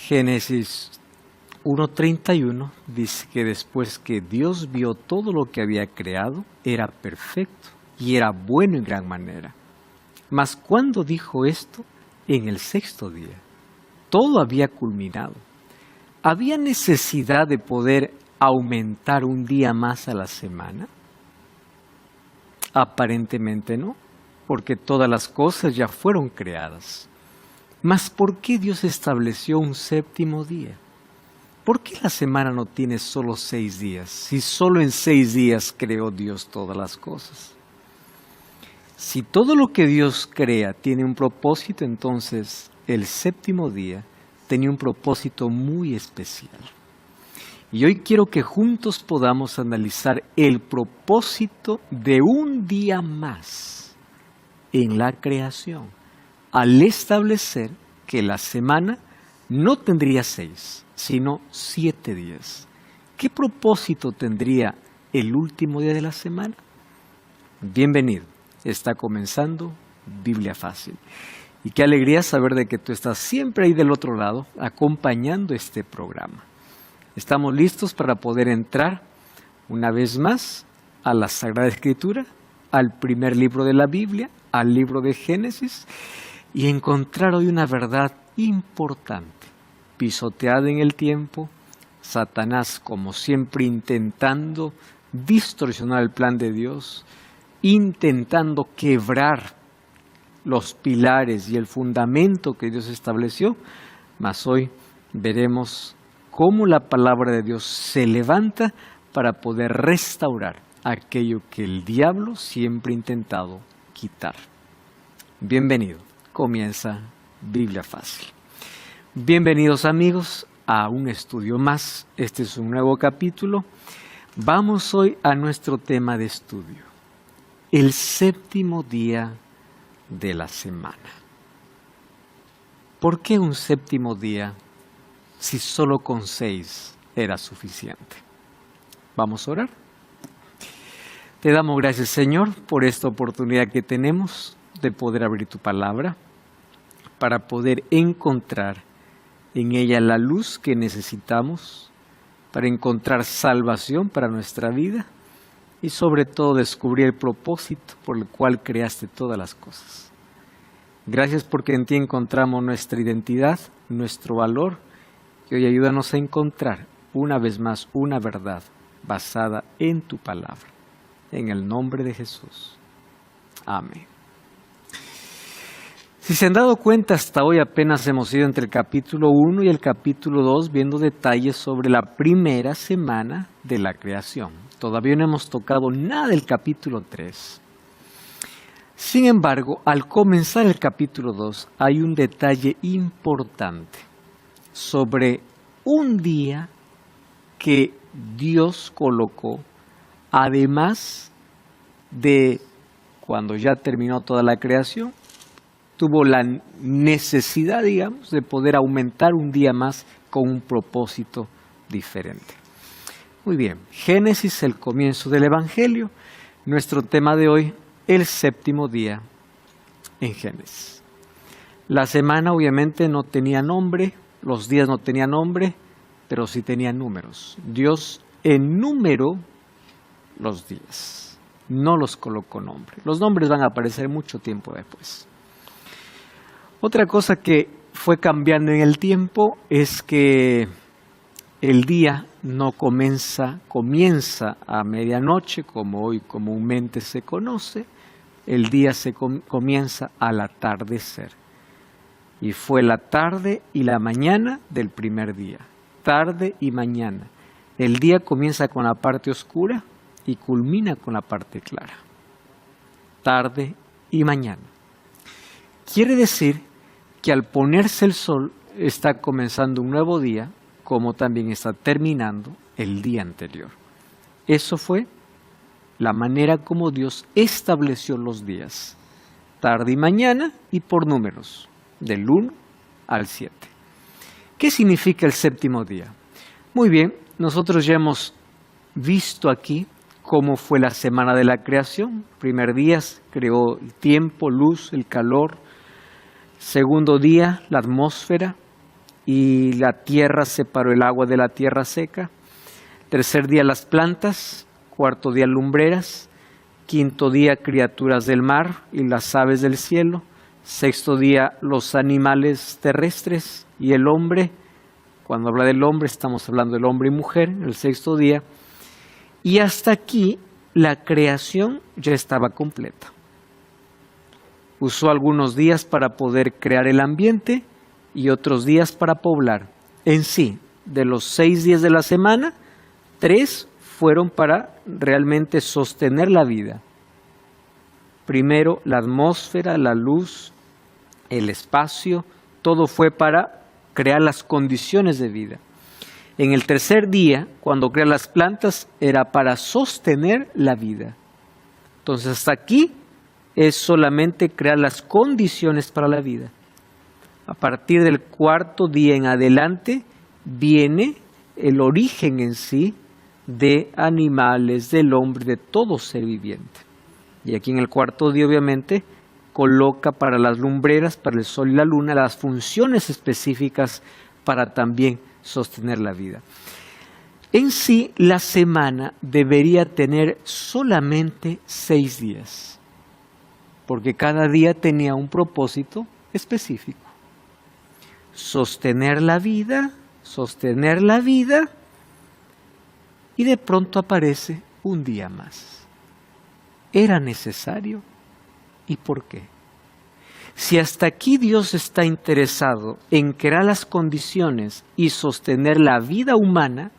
Génesis 1:31 dice que después que Dios vio todo lo que había creado, era perfecto y era bueno en gran manera. Mas cuando dijo esto, en el sexto día, todo había culminado. ¿Había necesidad de poder aumentar un día más a la semana? Aparentemente no, porque todas las cosas ya fueron creadas. Mas ¿por qué Dios estableció un séptimo día? ¿Por qué la semana no tiene solo 6 días, si solo en 6 días creó Dios todas las cosas? Si todo lo que Dios crea tiene un propósito, entonces el séptimo día tenía un propósito muy especial. Y hoy quiero que juntos podamos analizar el propósito de un día más en la creación, al establecer que la semana no tendría 6, sino 7 días. ¿Qué propósito tendría el último día de la semana? Bienvenido, está comenzando Biblia Fácil. Y qué alegría saber de que tú estás siempre ahí del otro lado, acompañando este programa. Estamos listos para poder entrar una vez más a la Sagrada Escritura, al primer libro de la Biblia, al libro de Génesis, y encontrar hoy una verdad importante, pisoteada en el tiempo, Satanás como siempre intentando distorsionar el plan de Dios, intentando quebrar los pilares y el fundamento que Dios estableció, mas hoy veremos cómo la palabra de Dios se levanta para poder restaurar aquello que el diablo siempre ha intentado quitar. Bienvenido, comienza Biblia Fácil. Bienvenidos amigos a un estudio más. Este es un nuevo capítulo. Vamos hoy a nuestro tema de estudio, el séptimo día de la semana. ¿Por qué un séptimo día si solo con 6 era suficiente? Vamos a orar. Te damos gracias, Señor, por esta oportunidad que tenemos de poder abrir tu palabra, para poder encontrar en ella la luz que necesitamos, para encontrar salvación para nuestra vida y sobre todo descubrir el propósito por el cual creaste todas las cosas. Gracias porque en ti encontramos nuestra identidad, nuestro valor, y hoy ayúdanos a encontrar una vez más una verdad basada en tu palabra. En el nombre de Jesús. Amén. Si se han dado cuenta, hasta hoy apenas hemos ido entre el capítulo 1 y el capítulo 2 viendo detalles sobre la primera semana de la creación. Todavía no hemos tocado nada del capítulo 3. Sin embargo, al comenzar el capítulo 2 hay un detalle importante sobre un día que Dios colocó, además de cuando ya terminó toda la creación, tuvo la necesidad, digamos, de poder aumentar un día más con un propósito diferente. Muy bien, Génesis, el comienzo del Evangelio. Nuestro tema de hoy, el séptimo día en Génesis. La semana obviamente no tenía nombre, los días no tenían nombre, pero sí tenían números. Dios enumeró los días, no los colocó nombre. Los nombres van a aparecer mucho tiempo después. Otra cosa que fue cambiando en el tiempo es que el día no comienza a medianoche, como hoy comúnmente se conoce. El día comienza al atardecer. Y fue la tarde y la mañana del primer día. Tarde y mañana. El día comienza con la parte oscura y culmina con la parte clara. Tarde y mañana. Quiere decir que al ponerse el sol está comenzando un nuevo día, como también está terminando el día anterior. Eso fue la manera como Dios estableció los días, tarde y mañana y por números, del 1 al 7. ¿Qué significa el séptimo día? Muy bien, nosotros ya hemos visto aquí cómo fue la semana de la creación. Primer día creó el tiempo, luz, el calor. Segundo día, la atmósfera. y la tierra separó el agua de la tierra seca. Tercer día las plantas, cuarto día lumbreras, quinto día criaturas del mar y las aves del cielo, sexto día los animales terrestres y el hombre. Cuando habla del hombre estamos hablando del hombre y mujer, el sexto día. Y hasta aquí la creación ya estaba completa. Usó algunos días para poder crear el ambiente y otros días para poblar. En sí, de los 6 días de la semana, 3 fueron para realmente sostener la vida. Primero, la atmósfera, la luz, el espacio, todo fue para crear las condiciones de vida. En el tercer día, cuando crea las plantas, era para sostener la vida. Entonces, hasta aquí es solamente crear las condiciones para la vida. A partir del cuarto día en adelante, viene el origen en sí de animales, del hombre, de todo ser viviente. Y aquí en el cuarto día, obviamente, coloca para las lumbreras, para el sol y la luna, las funciones específicas para también sostener la vida. En sí, la semana debería tener solamente 6 días, porque cada día tenía un propósito específico. Sostener la vida, y de pronto aparece un día más. ¿Era necesario? ¿Y por qué? Si hasta aquí Dios está interesado en crear las condiciones y sostener la vida humana,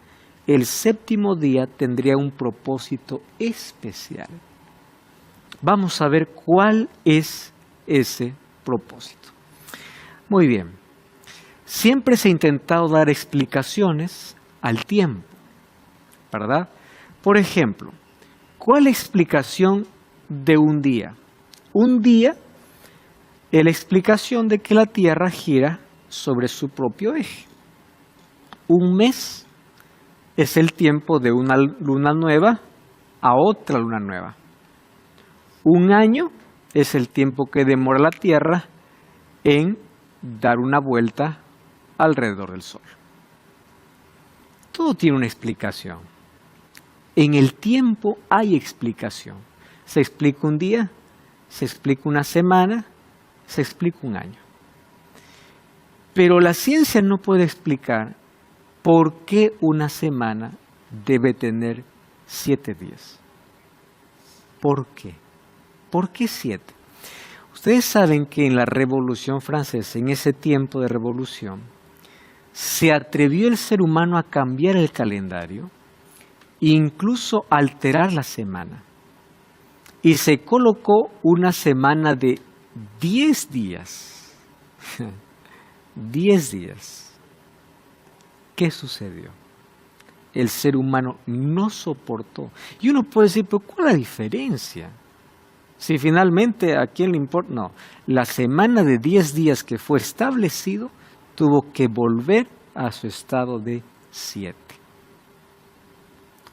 el séptimo día tendría un propósito especial. Vamos a ver cuál es ese propósito. Muy bien. Siempre se ha intentado dar explicaciones al tiempo, ¿verdad? Por ejemplo, ¿cuál explicación de un día? Un día es la explicación de que la Tierra gira sobre su propio eje. Un mes es el tiempo de una luna nueva a otra luna nueva. Un año es el tiempo que demora la Tierra en dar una vuelta alrededor del Sol. Todo tiene una explicación. En el tiempo hay explicación. Se explica un día, se explica una semana, se explica un año. Pero la ciencia no puede explicar por qué una semana debe tener 7 días. ¿Por qué? ¿Por qué 7? Ustedes saben que en la Revolución Francesa, en ese tiempo de revolución, se atrevió el ser humano a cambiar el calendario e incluso alterar la semana. Y se colocó una semana de 10 días. 10 días. ¿Qué sucedió? El ser humano no soportó. Y uno puede decir, ¿pero cuál es la diferencia? Si finalmente a quién le importa. No, la semana de 10 días que fue establecido tuvo que volver a su estado de 7.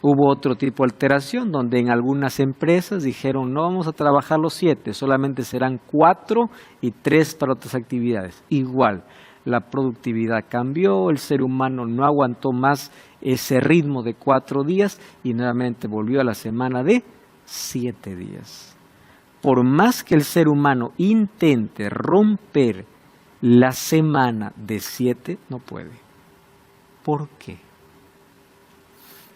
Hubo otro tipo de alteración donde en algunas empresas dijeron no vamos a trabajar los 7, solamente serán 4 y 3 para otras actividades. Igual, la productividad cambió, el ser humano no aguantó más ese ritmo de 4 días y nuevamente volvió a la semana de 7 días. Por más que el ser humano intente romper la semana de 7, no puede. ¿Por qué?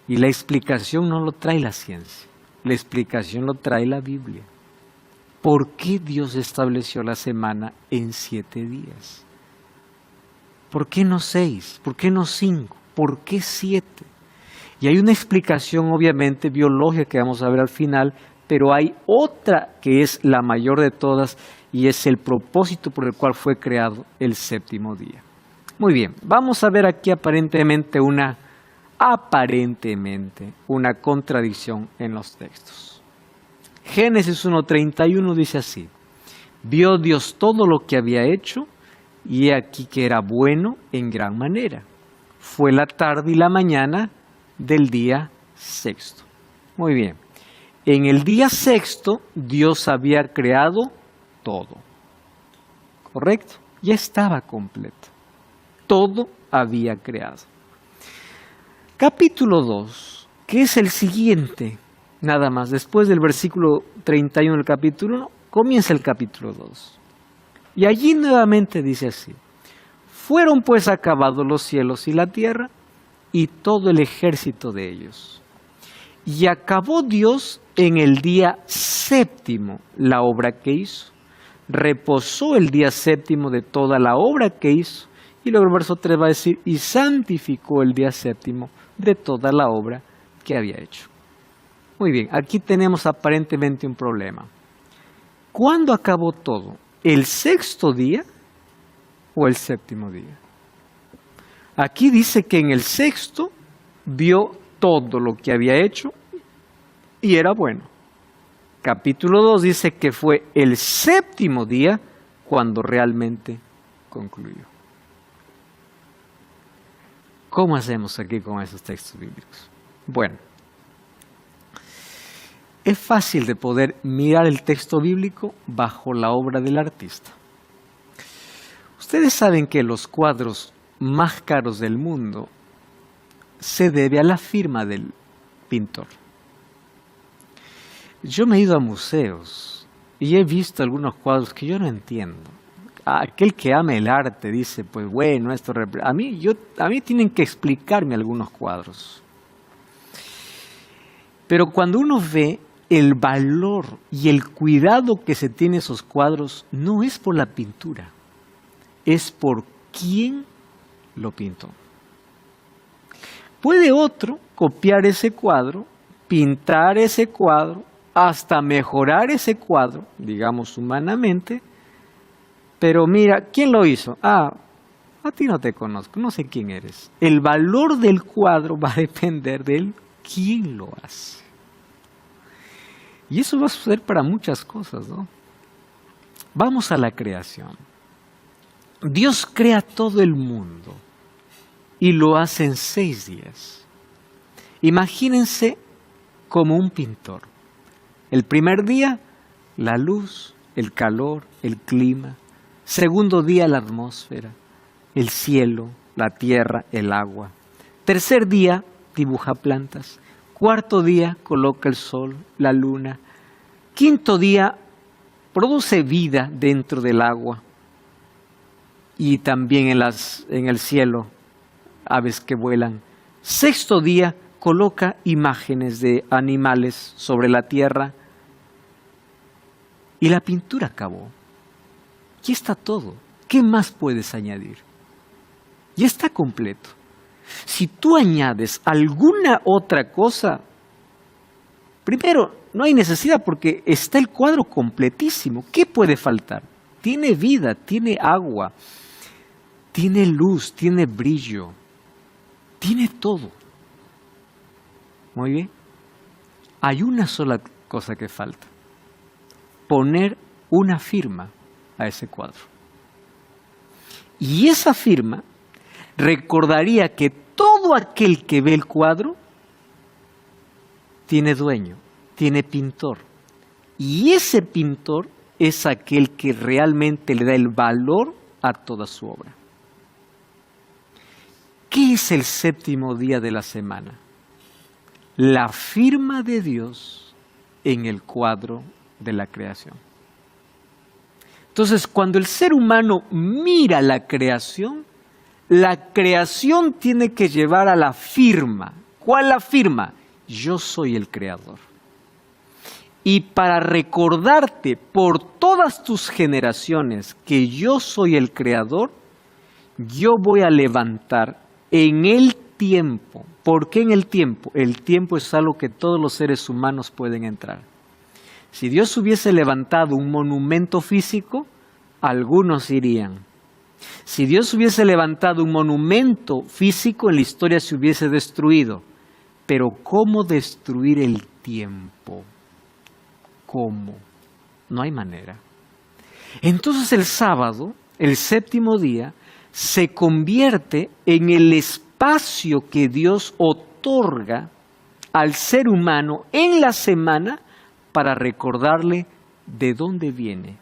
Y la explicación no lo trae la ciencia, la explicación lo trae la Biblia. ¿Por qué Dios estableció la semana en 7 días? ¿Por qué no 6? ¿Por qué no 5? ¿Por qué 7? Y hay una explicación obviamente biológica que vamos a ver al final, pero hay otra que es la mayor de todas y es el propósito por el cual fue creado el séptimo día. Muy bien, vamos a ver aquí aparentemente una contradicción en los textos. Génesis 1:31 dice así: vio Dios todo lo que había hecho, y he aquí que era bueno en gran manera. Fue la tarde y la mañana del día sexto. Muy bien. En el día sexto, Dios había creado todo. ¿Correcto? Ya estaba completo. todo había creado. Capítulo 2, que es el siguiente, nada más, después del versículo 31 del capítulo 1, comienza el capítulo 2. Y allí nuevamente dice así: fueron pues acabados los cielos y la tierra, y todo el ejército de ellos. Y acabó Dios en el día séptimo la obra que hizo. Reposó el día séptimo de toda la obra que hizo. Y luego el verso 3 va a decir: y santificó el día séptimo de toda la obra que había hecho. Muy bien, aquí tenemos aparentemente un problema. ¿Cuándo acabó todo? ¿El sexto día o el séptimo día? Aquí dice que en el sexto vio todo lo que había hecho y era bueno. Capítulo 2 dice que fue el séptimo día cuando realmente concluyó. ¿Cómo hacemos aquí con esos textos bíblicos? Bueno, es fácil de poder mirar el texto bíblico bajo la obra del artista. Ustedes saben que los cuadros más caros del mundo se debe a la firma del pintor. Yo me he ido a museos y he visto algunos cuadros que yo no entiendo. Aquel que ama el arte dice, pues bueno, esto a mí tienen que explicarme algunos cuadros. Pero cuando uno ve el valor y el cuidado que se tiene esos cuadros, no es por la pintura, es por quién lo pintó. Puede otro copiar ese cuadro, pintar ese cuadro, hasta mejorar ese cuadro, digamos humanamente, pero mira, ¿quién lo hizo? A ti no te conozco, no sé quién eres. El valor del cuadro va a depender de quién lo hace. Y eso va a suceder para muchas cosas, ¿no? Vamos a la creación. Dios crea todo el mundo y lo hace en 6 días. Imagínense como un pintor. El primer día, la luz, el calor, el clima. Segundo día, la atmósfera, el cielo, la tierra, el agua. Tercer día, dibuja plantas. Cuarto día, coloca el sol, la luna. Quinto día, produce vida dentro del agua. Y también en el cielo, aves que vuelan. Sexto día, coloca imágenes de animales sobre la tierra. Y la pintura acabó. Ya está todo. ¿Qué más puedes añadir? Ya está completo. Si tú añades alguna otra cosa, primero, no hay necesidad porque está el cuadro completísimo. ¿Qué puede faltar? Tiene vida, tiene agua, tiene luz, tiene brillo, tiene todo. Muy bien. Hay una sola cosa que falta: poner una firma a ese cuadro. Y esa firma recordaría que todo aquel que ve el cuadro tiene dueño, tiene pintor. Y ese pintor es aquel que realmente le da el valor a toda su obra. ¿Qué es el séptimo día de la semana? La firma de Dios en el cuadro de la creación. Entonces, cuando el ser humano mira la creación tiene que llevar a la firma. ¿Cuál la firma? Yo soy el creador. Y para recordarte por todas tus generaciones que yo soy el creador, yo voy a levantar en el tiempo. ¿Por qué en el tiempo? El tiempo es algo que todos los seres humanos pueden entrar. Si Dios hubiese levantado un monumento físico, algunos irían. Si Dios hubiese levantado un monumento físico, en la historia se hubiese destruido. Pero ¿cómo destruir el tiempo? ¿Cómo? No hay manera. Entonces el sábado, el séptimo día, se convierte en el espacio que Dios otorga al ser humano en la semana para recordarle de dónde viene,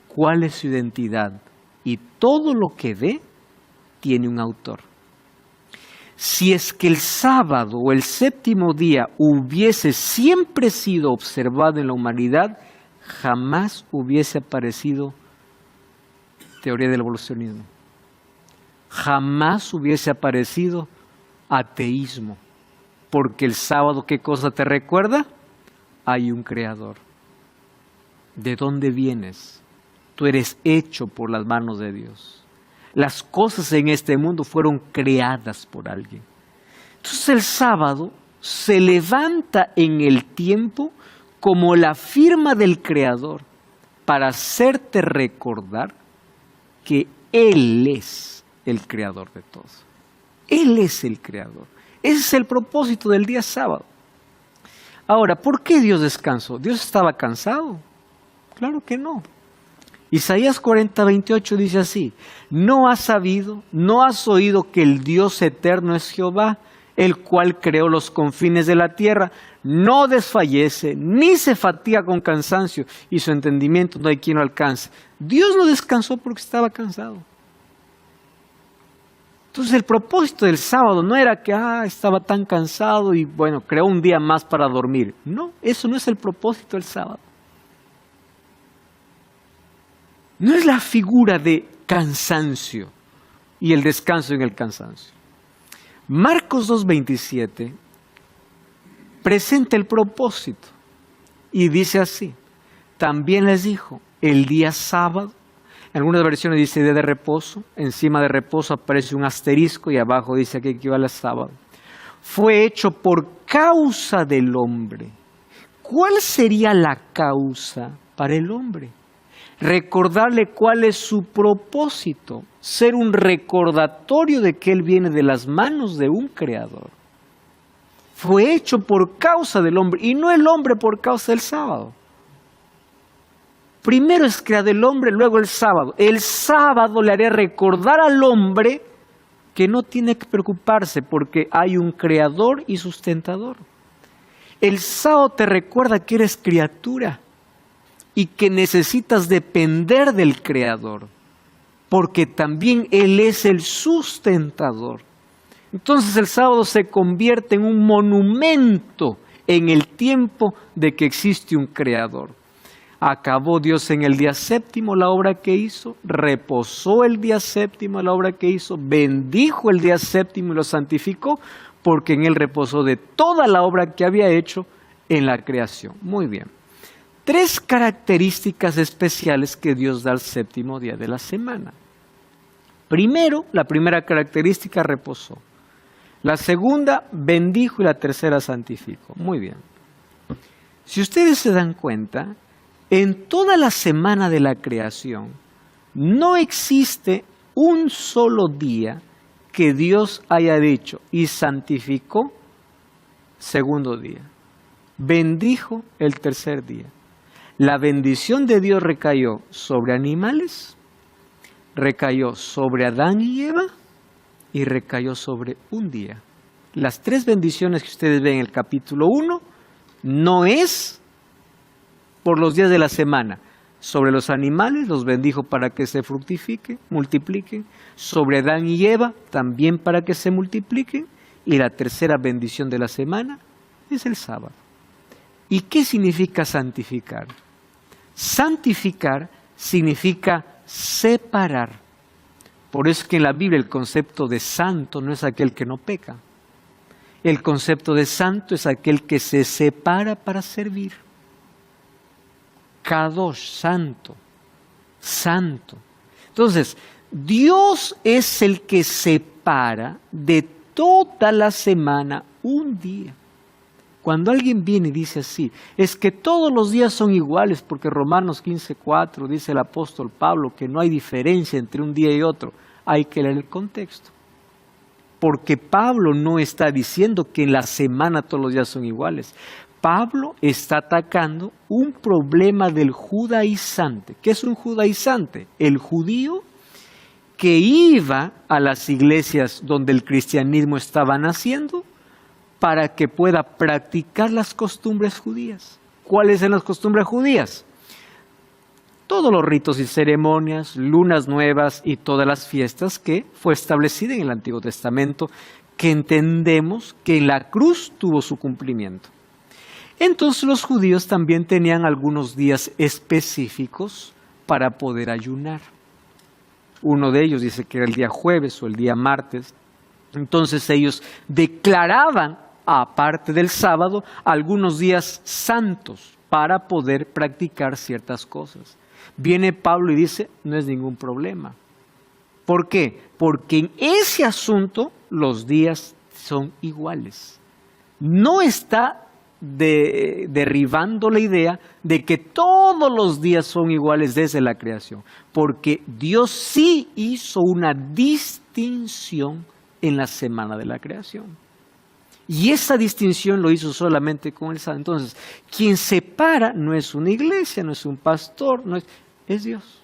cuál es su identidad, y todo lo que ve tiene un autor. Si es que el sábado o el séptimo día hubiese siempre sido observado en la humanidad, jamás hubiese aparecido teoría del evolucionismo. Jamás hubiese aparecido ateísmo. Porque el sábado, ¿qué cosa te recuerda? Hay un creador. ¿De dónde vienes? Tú eres hecho por las manos de Dios. Las cosas en este mundo fueron creadas por alguien. Entonces el sábado se levanta en el tiempo como la firma del Creador para hacerte recordar que Él es el Creador de todo. Él es el Creador. Ese es el propósito del día sábado. Ahora, ¿por qué Dios descansó? ¿Dios estaba cansado? Claro que no. Isaías 40:28 dice así: ¿no has sabido, no has oído que el Dios eterno es Jehová, el cual creó los confines de la tierra? No desfallece, ni se fatiga con cansancio, y su entendimiento no hay quien lo alcance. Dios no descansó porque estaba cansado. Entonces el propósito del sábado no era que estaba tan cansado y bueno, creó un día más para dormir. No, eso no es el propósito del sábado. No es la figura de cansancio y el descanso en el cansancio. Marcos 2:27 presenta el propósito y dice así: también les dijo, el día sábado, en algunas versiones dice día de reposo, encima de reposo aparece un asterisco y abajo dice que equivale a sábado. Fue hecho por causa del hombre. ¿Cuál sería la causa para el hombre? Recordarle cuál es su propósito, ser un recordatorio de que Él viene de las manos de un creador. Fue hecho por causa del hombre y no el hombre por causa del sábado. Primero es creado el hombre, luego el sábado. El sábado le haría recordar al hombre que no tiene que preocuparse porque hay un creador y sustentador. El sábado te recuerda que eres criatura y que necesitas depender del Creador, porque también Él es el sustentador. Entonces el sábado se convierte en un monumento en el tiempo de que existe un Creador. Acabó Dios en el día séptimo la obra que hizo, reposó el día séptimo la obra que hizo, bendijo el día séptimo y lo santificó, porque en Él reposó de toda la obra que había hecho en la creación. Muy bien. 3 características especiales que Dios da al séptimo día de la semana. Primero, la primera característica, reposó. La segunda, bendijo, y la tercera, santificó. Muy bien. Si ustedes se dan cuenta, en toda la semana de la creación no existe un solo día que Dios haya dicho y santificó segundo día. Bendijo el tercer día. La bendición de Dios recayó sobre animales, recayó sobre Adán y Eva y recayó sobre un día. Las 3 bendiciones que ustedes ven en el capítulo 1 no es por los días de la semana. Sobre los animales los bendijo para que se fructifiquen, multipliquen. Sobre Adán y Eva también para que se multipliquen. Y la tercera bendición de la semana es el sábado. ¿Y qué significa santificar? Santificar significa separar. Por eso es que en la Biblia el concepto de santo no es aquel que no peca. El concepto de santo es aquel que se separa para servir. Kadosh, santo, santo. Entonces, Dios es el que separa de toda la semana un día. Cuando alguien viene y dice así, es que todos los días son iguales, porque Romanos 15:4 dice el apóstol Pablo que no hay diferencia entre un día y otro, hay que leer el contexto. Porque Pablo no está diciendo que en la semana todos los días son iguales. Pablo está atacando un problema del judaizante. ¿Qué es un judaizante? El judío que iba a las iglesias donde el cristianismo estaba naciendo para que pueda practicar las costumbres judías. ¿Cuáles son las costumbres judías? todos los ritos y ceremonias, lunas nuevas y todas las fiestas que fue establecida en el Antiguo Testamento, que entendemos que en la cruz tuvo su cumplimiento. Entonces los judíos también tenían algunos días específicos para poder ayunar. Uno de ellos dice que era el día jueves o el día martes. Entonces ellos declaraban, aparte del sábado, algunos días santos para poder practicar ciertas cosas. Viene Pablo y dice, no es ningún problema. ¿Por qué? Porque en ese asunto los días son iguales. No está derribando la idea de que todos los días son iguales desde la creación, porque Dios sí hizo una distinción en la semana de la creación. Y esa distinción lo hizo solamente con el sábado. Entonces, quien separa no es una iglesia, no es un pastor, es Dios.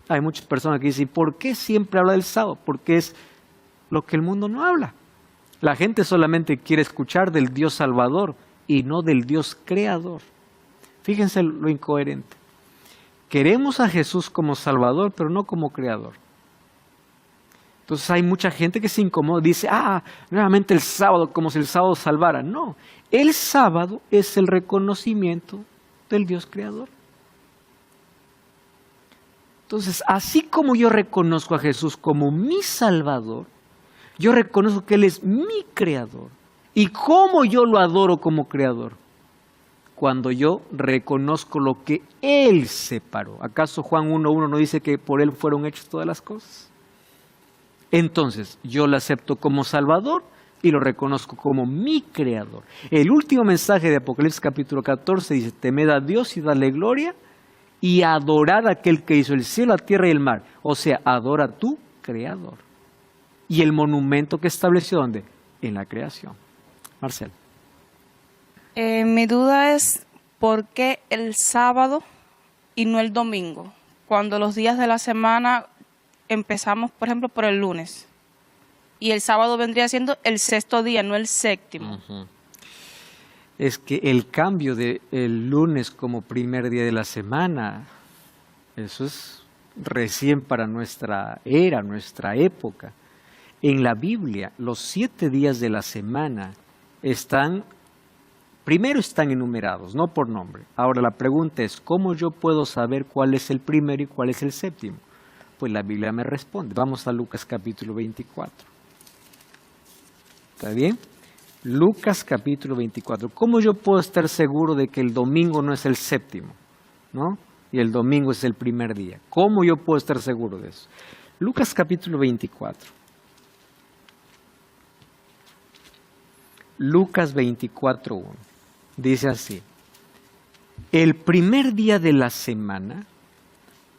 Hay muchas personas que dicen, ¿por qué siempre habla del sábado? Porque es lo que el mundo no habla. La gente solamente quiere escuchar del Dios Salvador y no del Dios Creador. Fíjense lo incoherente. Queremos a Jesús como Salvador, pero no como Creador. Entonces hay mucha gente que se incomoda, dice, nuevamente el sábado, como si el sábado salvara. No, el sábado es el reconocimiento del Dios Creador. Entonces, así como yo reconozco a Jesús como mi Salvador, yo reconozco que Él es mi Creador. ¿Y cómo yo lo adoro como Creador? Cuando yo reconozco lo que Él separó. ¿Acaso Juan 1:1 no dice que por Él fueron hechas todas las cosas? Entonces, yo lo acepto como Salvador y lo reconozco como mi Creador. El último mensaje de Apocalipsis capítulo 14 dice, temed a Dios y dale gloria y adorad a aquel que hizo el cielo, la tierra y el mar. O sea, adora a tu Creador. Y el monumento que estableció, ¿dónde? En la creación. Marcel. Mi duda es, ¿por qué el sábado y no el domingo? Cuando los días de la semana empezamos, por ejemplo, por el lunes. Y el sábado vendría siendo el sexto día, no el séptimo. Uh-huh. Es que el cambio del lunes como primer día de la semana, eso es recién para nuestra era, nuestra época. En la Biblia, los 7 días de la semana primero están enumerados, no por nombre. Ahora la pregunta es, ¿cómo yo puedo saber cuál es el primero y cuál es el séptimo? Pues la Biblia me responde. Vamos a Lucas capítulo 24. ¿Está bien? Lucas capítulo 24. ¿Cómo yo puedo estar seguro de que el domingo no es el séptimo, ¿no? Y el domingo es el primer día? ¿Cómo yo puedo estar seguro de eso? Lucas capítulo 24. Lucas 24:1. Dice así. El primer día de la semana,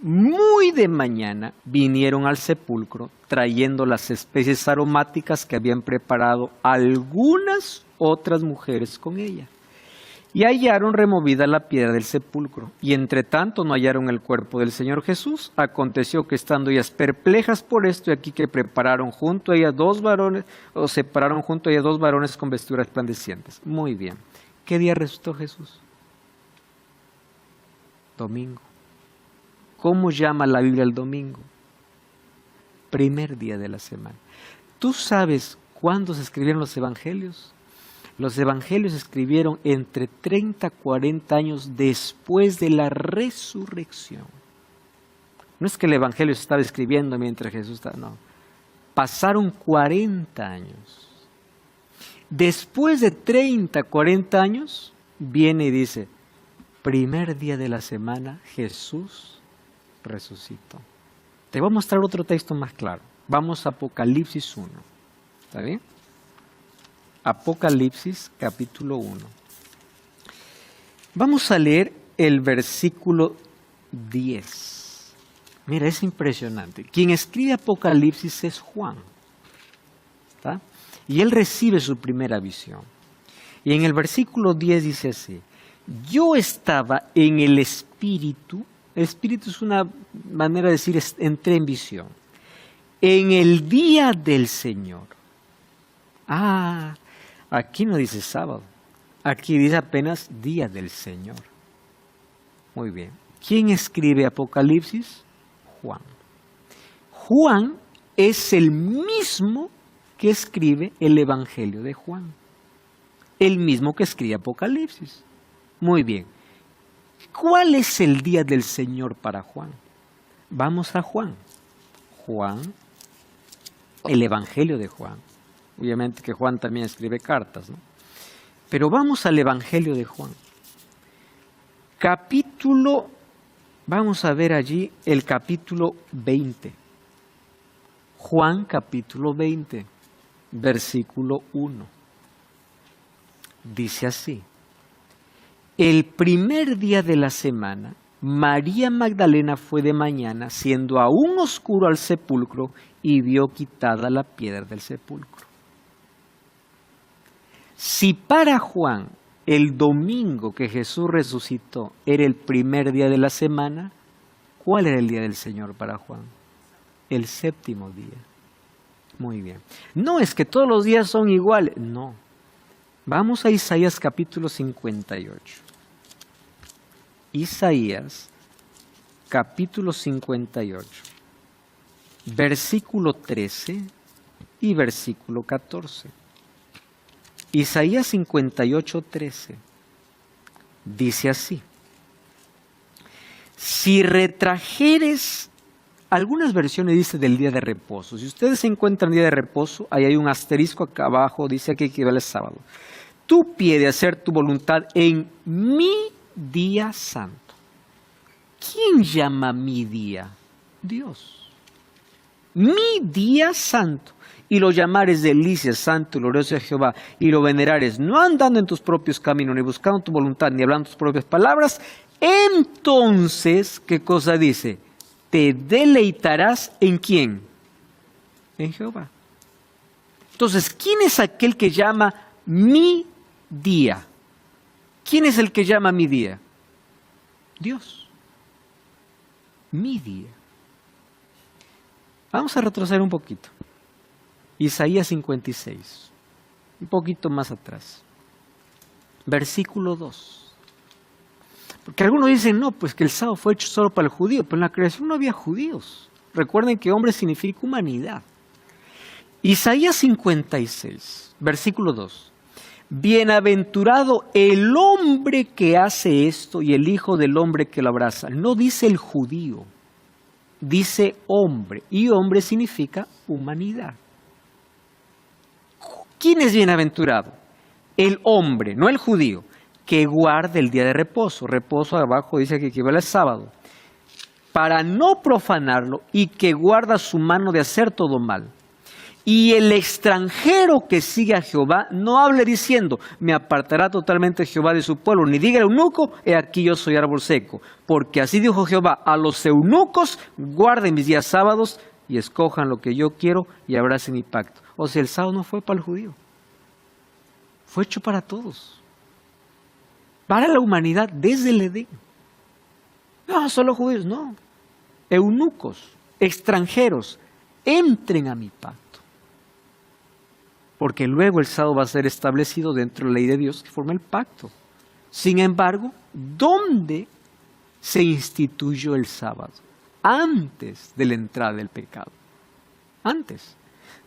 muy de mañana, vinieron al sepulcro trayendo las especies aromáticas que habían preparado algunas otras mujeres con ella. Y hallaron removida la piedra del sepulcro. Y entre tanto no hallaron el cuerpo del Señor Jesús. Aconteció que estando ellas perplejas por esto, y aquí que separaron junto a ellas dos varones con vestiduras resplandecientes. Muy bien. ¿Qué día resucitó Jesús? Domingo. ¿Cómo llama la Biblia el domingo? Primer día de la semana. ¿Tú sabes cuándo se escribieron los evangelios? Los evangelios se escribieron entre 30 y 40 años después de la resurrección. No es que el evangelio se estaba escribiendo mientras Jesús estaba, no. Pasaron 40 años. Después de 30, 40 años, viene y dice, primer día de la semana, Jesús resucitó. Te voy a mostrar otro texto más claro. Vamos a Apocalipsis 1. ¿Está bien? Apocalipsis capítulo 1. Vamos a leer el versículo 10. Mira, es impresionante. Quien escribe Apocalipsis es Juan. ¿Está? Y él recibe su primera visión. Y en el versículo 10 dice así. Yo estaba en el Espíritu. El Espíritu es una manera de decir entré en visión. En el día del Señor. Aquí no dice sábado, aquí dice apenas día del Señor. Muy bien. ¿Quién escribe Apocalipsis? Juan. Juan es el mismo que escribe el Evangelio de Juan. El mismo que escribe Apocalipsis. Muy bien. ¿Cuál es el día del Señor para Juan? Vamos a Juan. Juan, el Evangelio de Juan. Obviamente que Juan también escribe cartas, ¿no? Pero vamos al Evangelio de Juan. Vamos a ver allí el capítulo 20. Juan capítulo 20, versículo 1. Dice así: el primer día de la semana, María Magdalena fue de mañana, siendo aún oscuro, al sepulcro y vio quitada la piedra del sepulcro. Si para Juan el domingo que Jesús resucitó era el primer día de la semana, ¿cuál era el día del Señor para Juan? El séptimo día. Muy bien. No es que todos los días son iguales, no. Vamos a Isaías capítulo 58. Isaías capítulo 58, versículo 13 y versículo 14. Isaías 58, 13 dice así: si retrajeres, algunas versiones dice del día de reposo. Si ustedes encuentran día de reposo, ahí hay un asterisco acá abajo, dice que equivale al sábado. Tu pie de hacer tu voluntad en mi día santo. ¿Quién llama mi día? Dios. Mi día santo. Y lo llamares delicia, santo y glorioso de Jehová, y lo venerares, no andando en tus propios caminos, ni buscando tu voluntad, ni hablando tus propias palabras, entonces, ¿qué cosa dice? Te deleitarás ¿en quién? En Jehová. Entonces, ¿quién es aquel que llama mi día? ¿Quién es el que llama mi día? Dios. Mi día. Vamos a retroceder un poquito. Isaías 56, un poquito más atrás. Versículo 2. Porque algunos dicen, no, pues que el sábado fue hecho solo para el judío, pero en la creación no había judíos. Recuerden que hombre significa humanidad. Isaías 56, versículo 2. Bienaventurado el hombre que hace esto y el hijo del hombre que lo abraza. No dice el judío, dice hombre. Y hombre significa humanidad. ¿Quién es bienaventurado? El hombre, no el judío, que guarde el día de reposo. Reposo abajo dice que equivale al sábado. Para no profanarlo y que guarda su mano de hacer todo mal. Y el extranjero que sigue a Jehová no hable diciendo, me apartará totalmente Jehová de su pueblo, ni diga el eunuco, he aquí yo soy árbol seco. Porque así dijo Jehová, a los eunucos guarden mis días sábados y escojan lo que yo quiero y abracen mi pacto. O sea, el sábado no fue para el judío, fue hecho para todos, para la humanidad desde el Edén. No, solo judíos, no. Eunucos, extranjeros, entren a mi pacto. Porque luego el sábado va a ser establecido dentro de la ley de Dios que forma el pacto. Sin embargo, ¿dónde se instituyó el sábado? Antes de la entrada del pecado. Antes.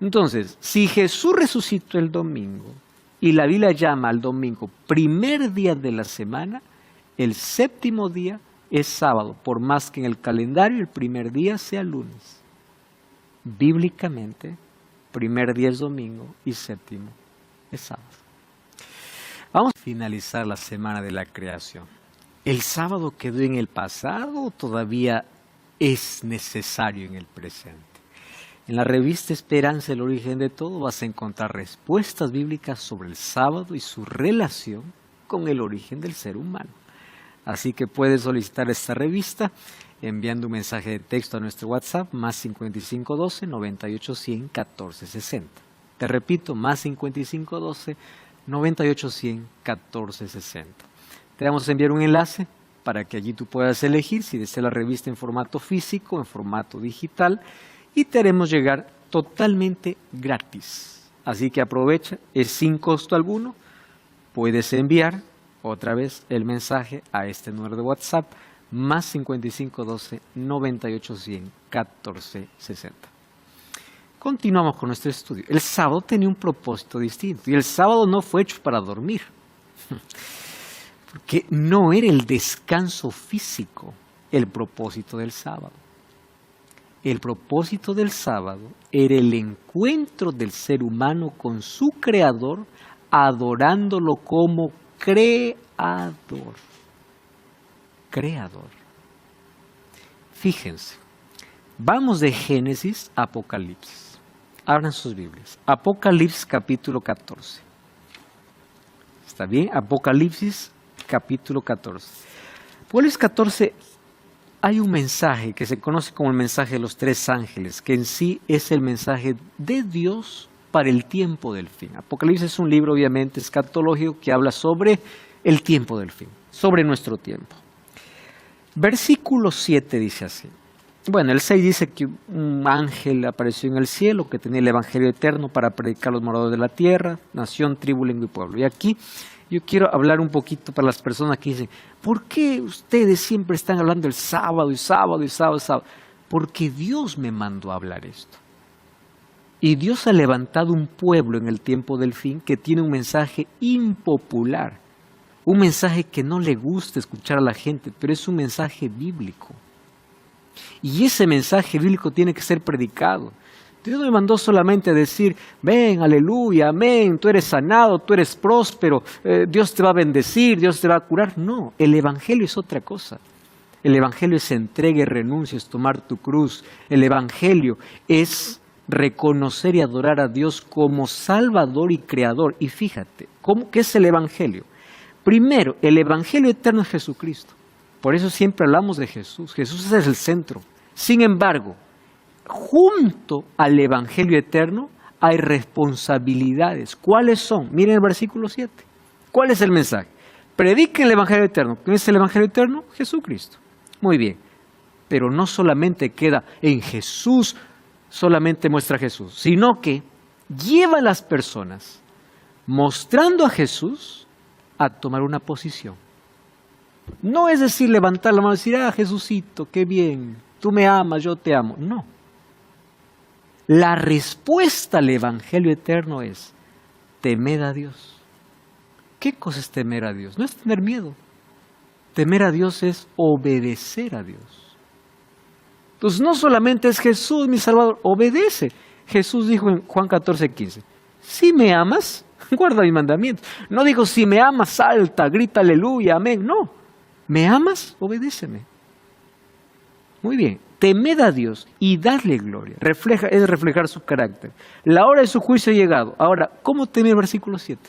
Entonces, si Jesús resucitó el domingo y la Biblia llama al domingo primer día de la semana, el séptimo día es sábado, por más que en el calendario el primer día sea lunes. Bíblicamente, primer día es domingo y séptimo es sábado. Vamos a finalizar la semana de la creación. ¿El sábado quedó en el pasado o todavía es necesario en el presente? En la revista Esperanza, el origen de todo, vas a encontrar respuestas bíblicas sobre el sábado y su relación con el origen del ser humano. Así que puedes solicitar esta revista enviando un mensaje de texto a nuestro WhatsApp, más 5512 9810 1460. Te repito, más 5512 9810 1460. Te vamos a enviar un enlace para que allí tú puedas elegir si deseas la revista en formato físico o en formato digital, y te haremos llegar totalmente gratis. Así que aprovecha, es sin costo alguno. Puedes enviar otra vez el mensaje a este número de WhatsApp, más 55 12 98 100 14 60. Continuamos con nuestro estudio. El sábado tenía un propósito distinto y el sábado no fue hecho para dormir, porque no era el descanso físico el propósito del sábado. El propósito del sábado era el encuentro del ser humano con su Creador, adorándolo como Creador. Creador. Fíjense, vamos de Génesis a Apocalipsis. Abran sus Biblias. Apocalipsis capítulo 14. ¿Está bien? Apocalipsis capítulo 14. Apocalipsis 14 hay un mensaje que se conoce como el mensaje de los tres ángeles, que en sí es el mensaje de Dios para el tiempo del fin. Apocalipsis es un libro obviamente escatológico que habla sobre el tiempo del fin, sobre nuestro tiempo. Versículo 7 dice así. Bueno, el 6 dice que un ángel apareció en el cielo que tenía el evangelio eterno para predicar a los moradores de la tierra, nación, tribu, lengua y pueblo. Y aquí yo quiero hablar un poquito para las personas que dicen, ¿por qué ustedes siempre están hablando el sábado y sábado y sábado y sábado? Porque Dios me mandó a hablar esto. Y Dios ha levantado un pueblo en el tiempo del fin que tiene un mensaje impopular, un mensaje que no le gusta escuchar a la gente, pero es un mensaje bíblico. Y ese mensaje bíblico tiene que ser predicado. Dios no me mandó solamente a decir, ven, aleluya, amén, tú eres sanado, tú eres próspero, Dios te va a bendecir, Dios te va a curar. No, el evangelio es otra cosa. El evangelio es entrega y renuncia, es tomar tu cruz. El evangelio es reconocer y adorar a Dios como Salvador y Creador. Y fíjate, ¿qué es el evangelio? Primero, el evangelio eterno es Jesucristo. Por eso siempre hablamos de Jesús. Jesús es el centro. Sin embargo, junto al evangelio eterno hay responsabilidades. ¿Cuáles son? Miren el versículo 7. ¿Cuál es el mensaje? Prediquen el evangelio eterno. ¿Quién es el evangelio eterno? Jesucristo. Muy bien. Pero no solamente queda en Jesús, solamente muestra a Jesús, sino que lleva a las personas, mostrando a Jesús, a tomar una posición. No es decir, levantar la mano y decir, Jesucito, qué bien, tú me amas, yo te amo. No. La respuesta al evangelio eterno es, temed a Dios. ¿Qué cosa es temer a Dios? No es tener miedo. Temer a Dios es obedecer a Dios. Entonces no solamente es Jesús mi Salvador, obedece. Jesús dijo en Juan 14:15, si me amas, guarda mis mandamientos. No digo, si me amas, salta, grita aleluya, amén. No, ¿me amas? Obedéceme. Muy bien, temed a Dios y darle gloria. Es reflejar su carácter. La hora de su juicio ha llegado. Ahora, ¿cómo termina el versículo 7?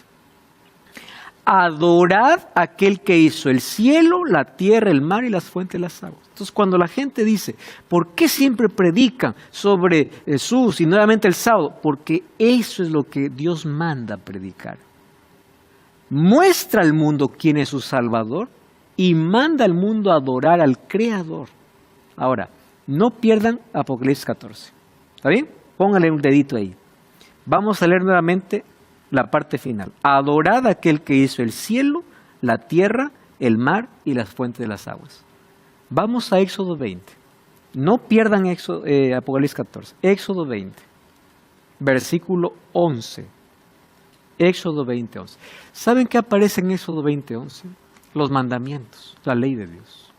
Adorad a aquel que hizo el cielo, la tierra, el mar y las fuentes de las aguas. Entonces, cuando la gente dice, ¿por qué siempre predican sobre Jesús y nuevamente el sábado? Porque eso es lo que Dios manda predicar. Muestra al mundo quién es su Salvador y manda al mundo a adorar al Creador. Ahora, no pierdan Apocalipsis 14. ¿Está bien? Póngale un dedito ahí. Vamos a leer nuevamente la parte final. Adorad a aquel que hizo el cielo, la tierra, el mar y las fuentes de las aguas. Vamos a Éxodo 20. No pierdan Apocalipsis 14. Éxodo 20, versículo 11. Éxodo 20, 11. ¿Saben qué aparece en Éxodo 20, 11? Los mandamientos, la ley de Dios.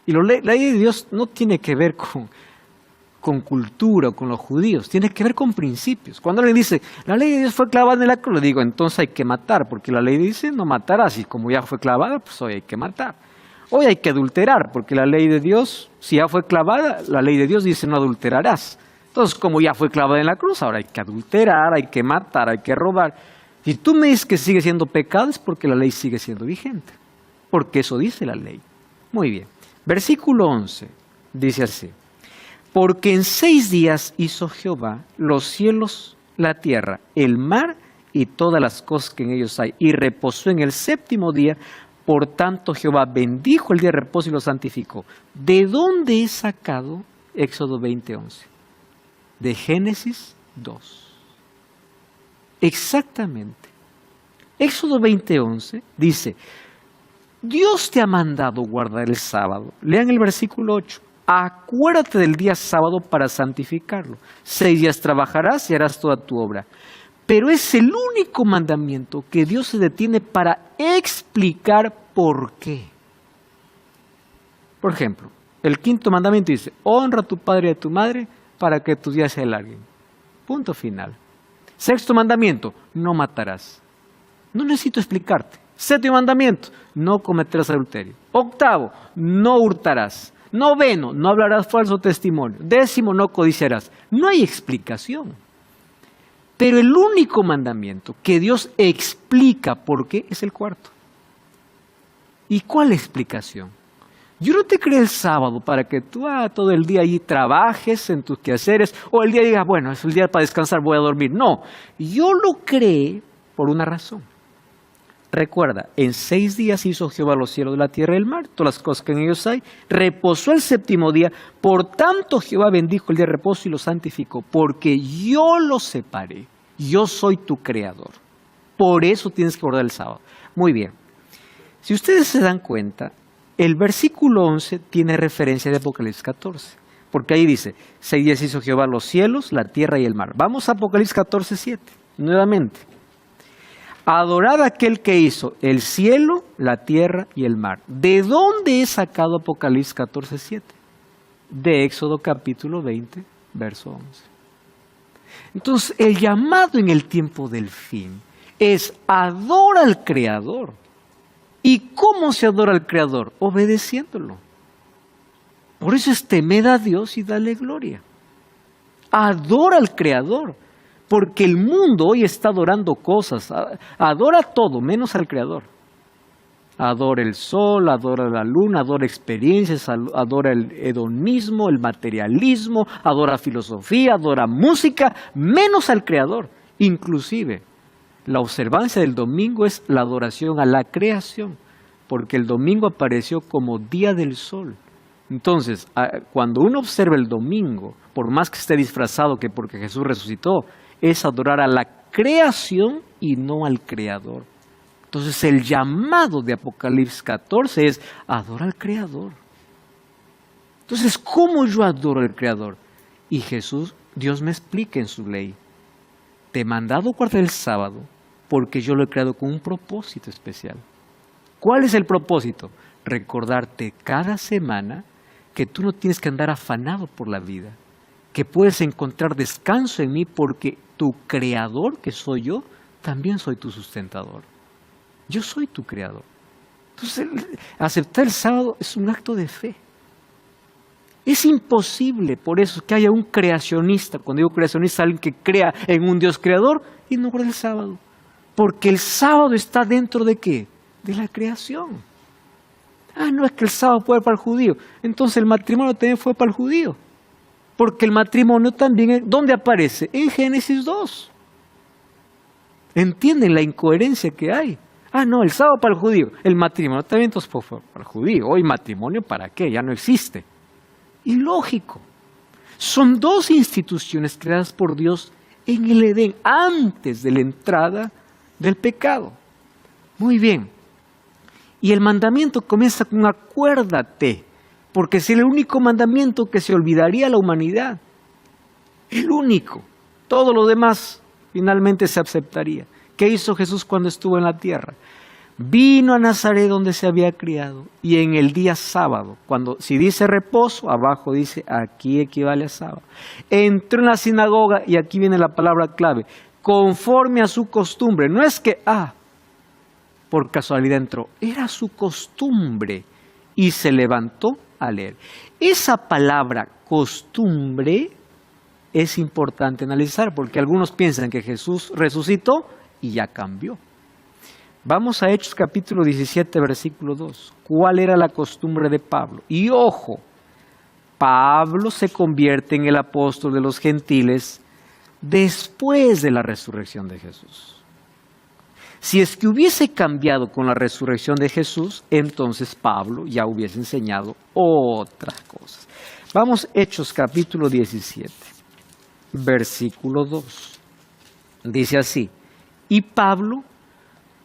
Y la ley de Dios no tiene que ver con cultura o con los judíos, tiene que ver con principios. Cuando alguien dice, la ley de Dios fue clavada en la cruz, le digo, entonces hay que matar, porque la ley dice no matarás, y como ya fue clavada, pues hoy hay que matar. Hoy hay que adulterar, porque la ley de Dios, si ya fue clavada, la ley de Dios dice no adulterarás. Entonces, como ya fue clavada en la cruz, ahora hay que adulterar, hay que matar, hay que robar. Si tú me dices que sigue siendo pecado, es porque la ley sigue siendo vigente, porque eso dice la ley. Muy bien. Versículo 11 dice así. Porque en 6 días hizo Jehová los cielos, la tierra, el mar y todas las cosas que en ellos hay, y reposó en el 7º día. Por tanto Jehová bendijo el día de reposo y lo santificó. ¿De dónde he sacado Éxodo 20:11? De Génesis 2. Exactamente. Éxodo 20:11 dice, Dios te ha mandado guardar el sábado. Lean el versículo 8. Acuérdate del día sábado para santificarlo. 6 días trabajarás y harás toda tu obra. Pero es el único mandamiento que Dios se detiene para explicar por qué. Por ejemplo, el 5.º mandamiento dice, honra a tu padre y a tu madre para que tus días se alarguen. Punto final. 6.º mandamiento, no matarás. No necesito explicarte. 7.º mandamiento, no cometerás adulterio. 8.º, no hurtarás. 9.º, no hablarás falso testimonio. 10.º, no codiciarás. No hay explicación. Pero el único mandamiento que Dios explica por qué es el 4.º. ¿Y cuál explicación? Yo no te creé el sábado para que tú todo el día allí trabajes en tus quehaceres o el día digas, bueno, es el día para descansar, voy a dormir. No, yo lo creé por una razón. Recuerda, en 6 días hizo Jehová los cielos, la tierra y el mar, todas las cosas que en ellos hay. Reposó el 7.º día, por tanto Jehová bendijo el día de reposo y lo santificó, porque yo lo separé, yo soy tu creador. Por eso tienes que guardar el sábado. Muy bien, si ustedes se dan cuenta, el versículo 11 tiene referencia de Apocalipsis 14, porque ahí dice, 6 días hizo Jehová los cielos, la tierra y el mar. Vamos a Apocalipsis 14:7, nuevamente. Adorad a aquel que hizo el cielo, la tierra y el mar. ¿De dónde he sacado Apocalipsis 14:7? De Éxodo capítulo 20, verso 11. Entonces, el llamado en el tiempo del fin es adora al Creador. ¿Y cómo se adora al Creador? Obedeciéndolo. Por eso es temed a Dios y dale gloria. Adora al Creador. Porque el mundo hoy está adorando cosas, adora todo menos al Creador. Adora el sol, adora la luna, adora experiencias, adora el hedonismo, el materialismo, adora filosofía, adora música, menos al Creador. Inclusive, la observancia del domingo es la adoración a la creación, porque el domingo apareció como día del sol. Entonces, cuando uno observa el domingo, por más que esté disfrazado que porque Jesús resucitó, es adorar a la creación y no al Creador. Entonces el llamado de Apocalipsis 14 es adora al Creador. Entonces, ¿cómo yo adoro al Creador? Y Dios me explica en su ley. Te he mandado guardar el sábado porque yo lo he creado con un propósito especial. ¿Cuál es el propósito? Recordarte cada semana que tú no tienes que andar afanado por la vida, que puedes encontrar descanso en mí porque tu creador, que soy yo, también soy tu sustentador. Yo soy tu creador. Entonces, aceptar el sábado es un acto de fe. Es imposible, por eso, que haya un creacionista, cuando digo creacionista, alguien que crea en un Dios creador y no guarda el sábado. Porque el sábado está dentro ¿de qué? De la creación. No es que el sábado fue para el judío. Entonces el matrimonio también fue para el judío. Porque el matrimonio también, ¿dónde aparece? En Génesis 2. ¿Entienden la incoherencia que hay? No, el sábado para el judío, el matrimonio también entonces fue para el judío. Hoy matrimonio, ¿para qué? Ya no existe. Ilógico. Son dos instituciones creadas por Dios en el Edén, antes de la entrada del pecado. Muy bien. Y el mandamiento comienza con acuérdate, porque es el único mandamiento que se olvidaría a la humanidad. El único. Todo lo demás finalmente se aceptaría. ¿Qué hizo Jesús cuando estuvo en la tierra? Vino a Nazaret donde se había criado y en el día sábado, si dice reposo, abajo dice aquí equivale a sábado. Entró en la sinagoga y aquí viene la palabra clave, conforme a su costumbre. No es que, por casualidad entró, era su costumbre y se levantó a leer. Esa palabra costumbre es importante analizar porque algunos piensan que Jesús resucitó y ya cambió. Vamos a Hechos capítulo 17, versículo 2. ¿Cuál era la costumbre de Pablo? Y ojo, Pablo se convierte en el apóstol de los gentiles después de la resurrección de Jesús. Si es que hubiese cambiado con la resurrección de Jesús, entonces Pablo ya hubiese enseñado otras cosas. Vamos a Hechos capítulo 17, versículo 2. Dice así, y Pablo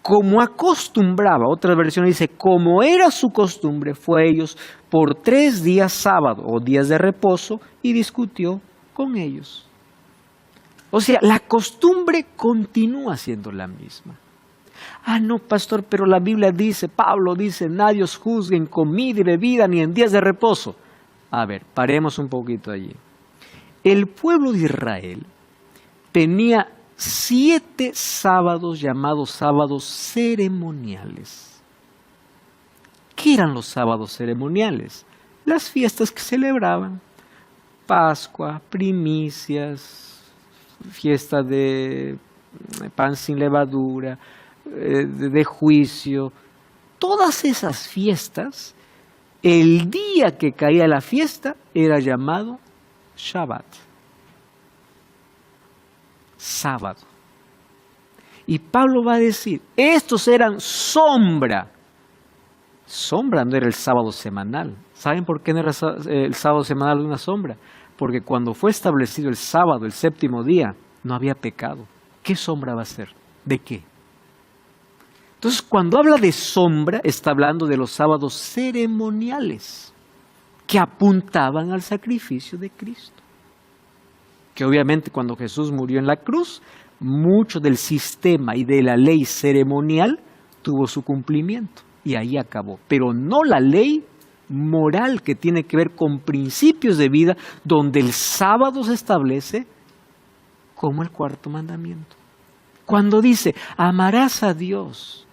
Como acostumbraba, otra versión dice, como era su costumbre, fue a ellos por 3 días sábado o días de reposo y discutió con ellos. O sea, la costumbre continúa siendo la misma. Ah, no, pastor, pero la Biblia dice, Pablo dice, nadie os juzgue en comida y bebida ni en días de reposo. A ver, paremos un poquito allí. El pueblo de Israel tenía 7 sábados llamados sábados ceremoniales. ¿Qué eran los sábados ceremoniales? Las fiestas que celebraban. Pascua, primicias, fiesta de pan sin levadura, de juicio. Todas esas fiestas, el día que caía la fiesta era llamado Shabbat. Sábado. Y Pablo va a decir, estos eran sombra. Sombra no era el sábado semanal. ¿Saben por qué no era el sábado semanal una sombra? Porque cuando fue establecido el sábado, el 7º día, no había pecado. ¿Qué sombra va a ser? ¿De qué? Entonces, cuando habla de sombra, está hablando de los sábados ceremoniales que apuntaban al sacrificio de Cristo. Que obviamente cuando Jesús murió en la cruz, mucho del sistema y de la ley ceremonial tuvo su cumplimiento y ahí acabó. Pero no la ley moral que tiene que ver con principios de vida, donde el sábado se establece como el 4º mandamiento. Cuando dice, amarás a Dios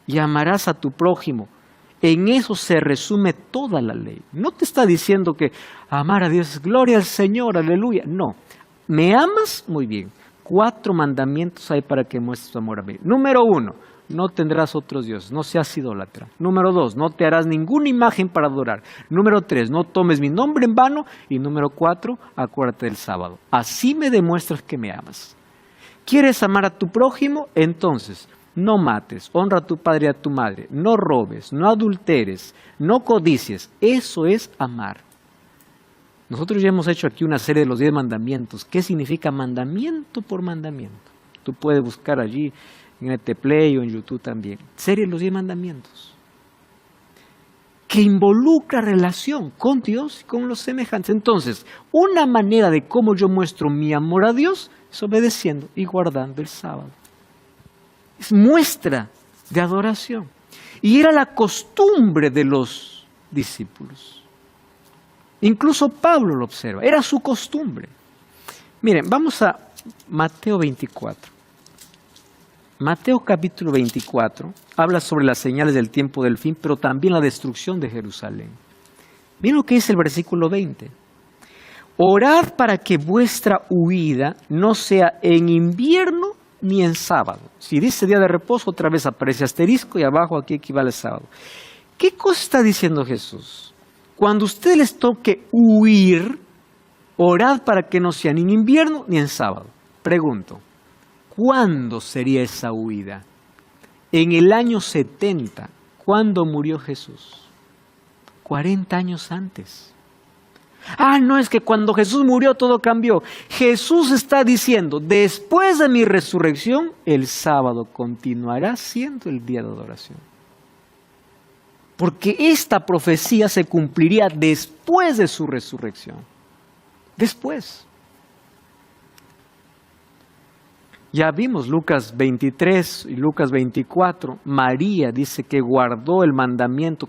y amarás a tu prójimo, en eso se resume toda la ley. No te está diciendo que amar a Dios es gloria al Señor, aleluya. No, ¿me amas? Muy bien. 4 mandamientos hay para que muestres tu amor a mí. Número 1, no tendrás otros dioses, no seas idólatra. Número 2, no te harás ninguna imagen para adorar. Número 3, no tomes mi nombre en vano. Y número 4, acuérdate del sábado. Así me demuestras que me amas. ¿Quieres amar a tu prójimo? Entonces, no mates, honra a tu padre y a tu madre, no robes, no adulteres, no codicies. Eso es amar. Nosotros ya hemos hecho aquí una serie de los 10 mandamientos. ¿Qué significa mandamiento por mandamiento? Tú puedes buscar allí en el Play o en YouTube también. Serie de los 10 mandamientos. Que involucra relación con Dios y con los semejantes. Entonces, una manera de cómo yo muestro mi amor a Dios es obedeciendo y guardando el sábado. Es muestra de adoración. Y era la costumbre de los discípulos. Incluso Pablo lo observa, era su costumbre. Miren, vamos a Mateo 24. Mateo capítulo 24 habla sobre las señales del tiempo del fin, pero también la destrucción de Jerusalén. Miren lo que dice el versículo 20. Orad para que vuestra huida no sea en invierno ni en sábado. Si dice día de reposo, otra vez aparece asterisco y abajo aquí equivale a sábado. ¿Qué cosa está diciendo Jesús? Cuando a ustedes les toque huir, orad para que no sea ni en invierno ni en sábado. Pregunto, ¿cuándo sería esa huida? En el año 70, ¿cuándo murió Jesús? 40 años antes. Ah, no, es que cuando Jesús murió todo cambió. Jesús está diciendo, después de mi resurrección, el sábado continuará siendo el día de adoración. Porque esta profecía se cumpliría después de su resurrección. Después. Ya vimos Lucas 23 y Lucas 24. María dice que guardó el mandamiento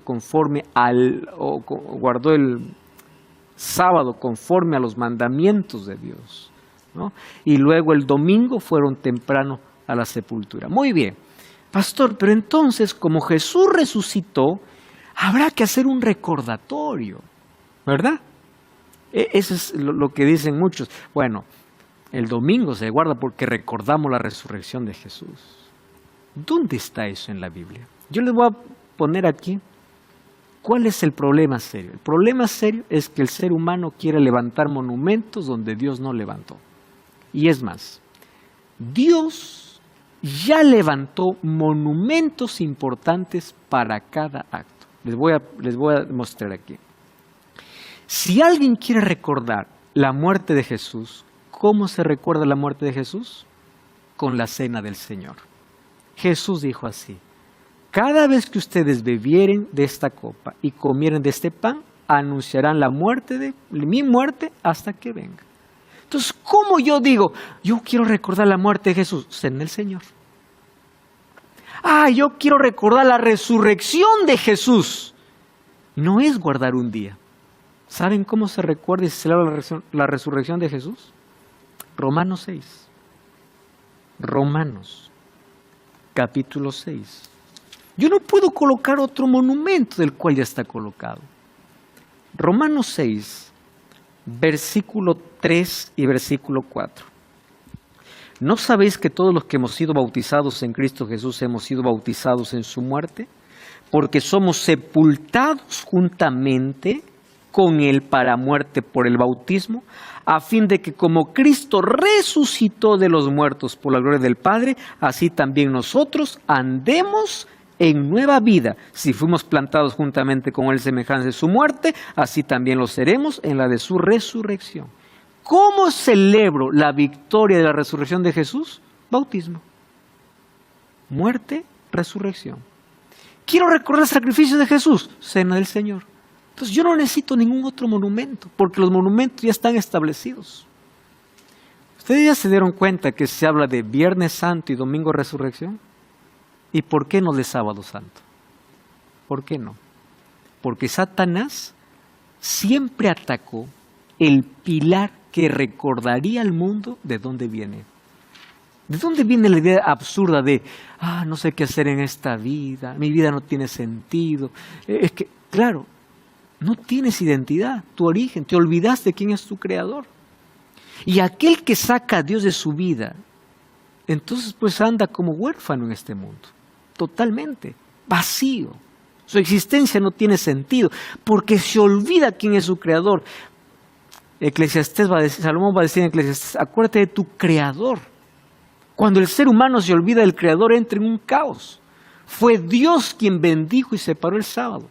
guardó el sábado conforme a los mandamientos de Dios, ¿no? Y luego el domingo fueron temprano a la sepultura. Muy bien, pastor, pero entonces como Jesús resucitó, habrá que hacer un recordatorio, ¿verdad? Eso es lo que dicen muchos. Bueno, el domingo se guarda porque recordamos la resurrección de Jesús. ¿Dónde está eso en la Biblia? Yo les voy a poner aquí. ¿Cuál es el problema serio? El problema serio es que el ser humano quiere levantar monumentos donde Dios no levantó. Y es más, Dios ya levantó monumentos importantes para cada acto. Les voy a mostrar aquí. Si alguien quiere recordar la muerte de Jesús, ¿cómo se recuerda la muerte de Jesús? Con la cena del Señor. Jesús dijo así: cada vez que ustedes bebieren de esta copa y comieren de este pan, anunciarán mi muerte hasta que venga. Entonces, ¿cómo yo digo? Yo quiero recordar la muerte de Jesús. Cena el Señor. Yo quiero recordar la resurrección de Jesús. No es guardar un día. ¿Saben cómo se recuerda y se celebra la resurrección de Jesús? Romanos 6. Romanos, capítulo 6. Yo no puedo colocar otro monumento del cual ya está colocado. Romanos 6, versículo 3 y versículo 4. ¿No sabéis que todos los que hemos sido bautizados en Cristo Jesús hemos sido bautizados en su muerte? Porque somos sepultados juntamente con Él para muerte por el bautismo, a fin de que como Cristo resucitó de los muertos por la gloria del Padre, así también nosotros andemos en nueva vida. Si fuimos plantados juntamente con Él semejanza de su muerte, así también lo seremos en la de su resurrección. ¿Cómo celebro la victoria de la resurrección de Jesús? Bautismo. Muerte, resurrección. Quiero recordar el sacrificio de Jesús, cena del Señor. Entonces yo no necesito ningún otro monumento, porque los monumentos ya están establecidos. ¿Ustedes ya se dieron cuenta que se habla de Viernes Santo y Domingo Resurrección? ¿Y por qué no de Sábado Santo? ¿Por qué no? Porque Satanás siempre atacó el pilar que recordaría al mundo de dónde viene. ¿De dónde viene la idea absurda de, no sé qué hacer en esta vida, mi vida no tiene sentido? Es que, claro, no tienes identidad, tu origen, te olvidaste de quién es tu creador. Y aquel que saca a Dios de su vida, entonces pues anda como huérfano en este mundo, totalmente vacío. Su existencia no tiene sentido, porque se olvida quién es su creador. Salomón va a decir en Eclesiastés, acuérdate de tu creador. Cuando el ser humano se olvida del creador, entra en un caos. Fue Dios quien bendijo y separó el sábado.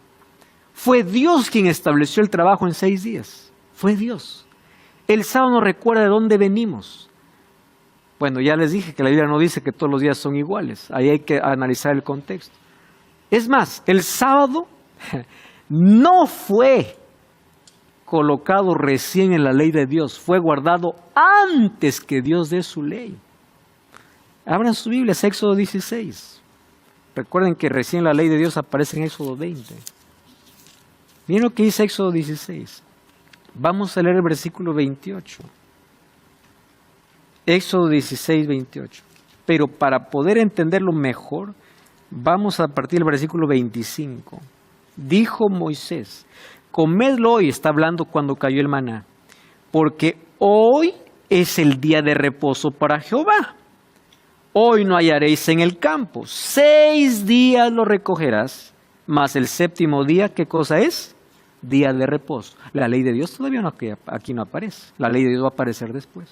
Fue Dios quien estableció el trabajo en 6 días. Fue Dios. El sábado nos recuerda de dónde venimos. Bueno, ya les dije que la Biblia no dice que todos los días son iguales. Ahí hay que analizar el contexto. Es más, el sábado no fue colocado recién en la ley de Dios. Fue guardado antes que Dios dé su ley. Abran sus Biblias, Éxodo 16. Recuerden que recién la ley de Dios aparece en Éxodo 20. Miren lo que dice Éxodo 16. Vamos a leer el versículo 28. Éxodo 16, 28. Pero para poder entenderlo mejor, vamos a partir del versículo 25. Dijo Moisés, comedlo hoy, está hablando cuando cayó el maná, porque hoy es el día de reposo para Jehová. Hoy no hallaréis en el campo, 6 días lo recogerás, mas el 7º día, ¿qué cosa es? Día de reposo. La ley de Dios todavía no, aquí no aparece. La ley de Dios va a aparecer después.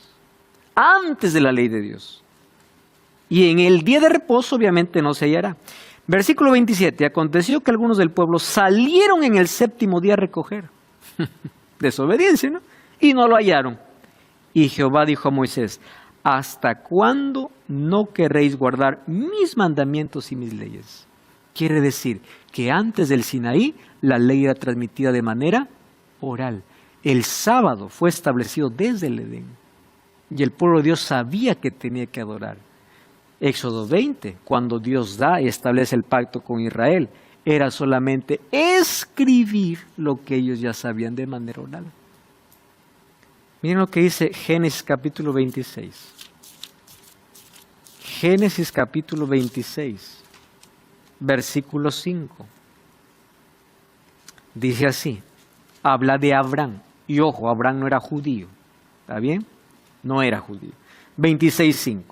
Antes de la ley de Dios. Y en el día de reposo obviamente no se hallará. Versículo 27. Aconteció que algunos del pueblo salieron en el 7º día a recoger. Desobediencia, ¿no? Y no lo hallaron. Y Jehová dijo a Moisés, ¿hasta cuándo no querréis guardar mis mandamientos y mis leyes? Quiere decir que antes del Sinaí la ley era transmitida de manera oral. El sábado fue establecido desde el Edén. Y el pueblo de Dios sabía que tenía que adorar. Éxodo 20, cuando Dios da y establece el pacto con Israel, era solamente escribir lo que ellos ya sabían de manera oral. Miren lo que dice Génesis capítulo 26. Génesis capítulo 26, versículo 5. Dice así, habla de Abraham. Y ojo, Abraham no era judío. ¿Está bien? No era judío. 26:5.